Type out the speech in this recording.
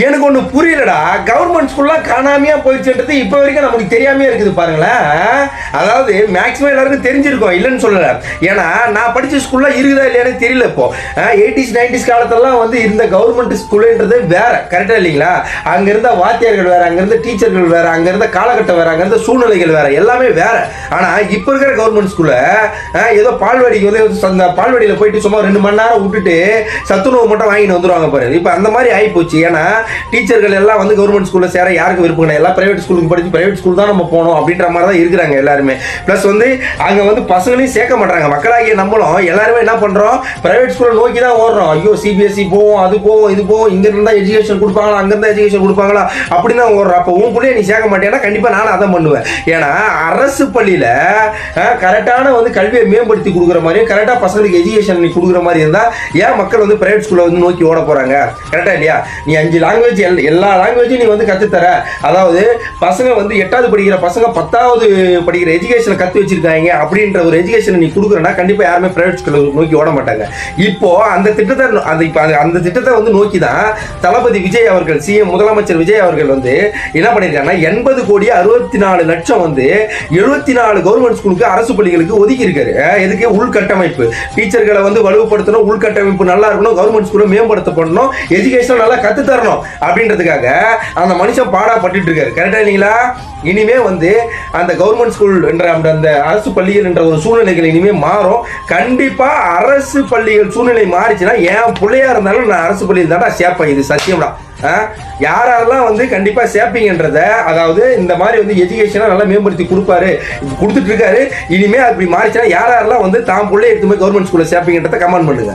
எனக்கு ஒண்ணு புரியலடா. கவர்மெண்ட் ஸ்கூல்லாம் காணாமையா போயிடுச்சுன்றது இப்ப வரைக்கும் நமக்கு தெரியாமே இருக்குது பாருங்களேன். அதாவது மேக்ஸிமம் எல்லாருக்கும் தெரிஞ்சிருக்கும், இல்லைன்னு சொல்லல. ஏன்னா நான் படிச்ச ஸ்கூல்ல இருக்குதா இல்லையானே தெரியல. இப்போ 80s 90s காலத்தெல்லாம் வந்து இருந்த கவர்மெண்ட் ஸ்கூல்ன்றது வேற, கரெக்டா இல்லைங்களா? அங்க இருந்த வாத்தியார்கள் வேற, அங்க இருந்த டீச்சர்கள் வேற, அங்க இருந்த காலகட்டம் வேற, அங்க இருந்த சூழ்நிலைகள் வேற, எல்லாமே வேற. ஆனா இப்ப இருக்கிற கவர்மெண்ட் ஸ்கூல்ல ஏதோ பால்வாடிக்கு வந்து அந்த பால்வாடியில போயிட்டு சும்மா 2 மணி நேரம் விட்டுட்டு சத்துணவு மட்டும் வாங்கிட்டு வந்துருவாங்க பாரு. இப்ப அந்த மாதிரி ஆகி போச்சு. ஏன்னா டீச்சர்கள் எல்லாம் வந்து கவர்மெண்ட் ஸ்கூல்ல சேர யாருக்கு விருப்பம் கிடையாது. எல்லாம் பிரைவேட் ஸ்கூலுக்கு படிச்சு பிரைவேட் ஸ்கூல் தான் நம்ம போகணும் அப்படின்ற மாதிரி தான் இருக்கிறாங்க எல்லாருமே. பிளஸ் வந்து அங்க வந்து பசங்களையும் சேர்க்க மாட்டாங்க. மக்களாகிய நம்மளும் எல்லாருமே என்ன பண்றோம், பிரைவேட் ஸ்கூலை நோக்கி தான் ஓடுறோம். ஐயோ சிபிஎஸ்சி போவோம், அது போவோம், இது போவோம், இங்க இருந்தா எஜுகேஷன் கொடுப்பாங்களா, அங்க இருந்தா எஜுகேஷன் கொடுப்பாங்களா அப்படின்னு தான் ஓடுறோம். அப்போ உன் பிள்ளைய நீ சேர்க்க மாட்டேன்னா கண்டிப்பா நானும் அதான் பண்ணுவேன். ஏன்னா அரசு பள்ளியில கரெக்டான வந்து கல்வியை மேம்படுத்தி கொடுக்குற மாதிரியும் கரெக்டா பசங்களுக்கு எஜுகேஷன் நீ கொடுக்குற மாதிரி இருந்தா ஏன் மக்கள் வந்து பிரைவேட் ஸ்கூல்ல வந்து நோக்கி ஓட போறாங்க? கரெக்டா இல்லையா? நீ 5 லாங்குவேஜ் எல்லா லாங்குவேஜும் நீ வந்து கற்றுத்தர, அதாவது பசங்க வந்து 8வது படிக்கிற பசங்க 10வது படிக்கிற எஜுகேஷனை கற்று வச்சிருக்காங்க அப்படின்ற ஒரு எஜுகேஷனை நீ கொடுக்குறனா கண்டிப்பாக யாருமே பிரைவேட் ஸ்கூலை நோக்கி ஓட மாட்டாங்க. இப்போ அந்த திட்டத்தை வந்து நோக்கி தான் தளபதி விஜய் அவர்கள், சிஎம் முதலமைச்சர் விஜய் அவர்கள் வந்து என்ன பண்ணியிருக்காங்கன்னா 80 கோடி 64 லட்சம் வந்து 74 கவர்மெண்ட் ஸ்கூலுக்கு, அரசு பள்ளிகளுக்கு ஒதுக்கி இருக்காரு. எதுக்கு? உள்கட்டமைப்பு. டீச்சர்களை வந்து வலுப்படுத்தணும், உள்கட்டமைப்பு நல்லா இருக்கணும், கவர்மெண்ட் ஸ்கூலை மேம்படுத்தப்படணும், எஜுகேஷன் நல்லா கத்து தரணும் அப்படின்றதுக்காக அந்த மனுஷன் பாடாப்பட்டு இருக்காரு. கரெக்டா இல்லைங்களா? இனிமே வந்து அந்த கவர்மெண்ட் ஸ்கூல் என்ற அந்த அரசு பள்ளிகள் என்ற ஒரு சூழ்நிலைகள் இனிமே மாறும். கண்டிப்பா அரசு பள்ளிகள் சூழ்நிலை மாறிச்சுன்னா என் பிள்ளையா இருந்தாலும் நான் அரசு பள்ளியில் தான் சேர்ப்பேன். இது சத்தியம்டா. யாரெல்லாம் வந்து கண்டிப்பா சேர்ப்பீங்கன்றத, அதாவது இந்த மாதிரி வந்து எஜுகேஷனை நல்லா மேம்படுத்தி கொடுத்துட்டு இருக்காரு. இனிமே அப்படி மாறிச்சுன்னா யாரெல்லாம் வந்து தான் பிள்ளைய எடுத்து போய் கவர்மெண்ட் ஸ்கூல்ல சேர்ப்பீங்கன்றத கமெண்ட் பண்ணுங்க.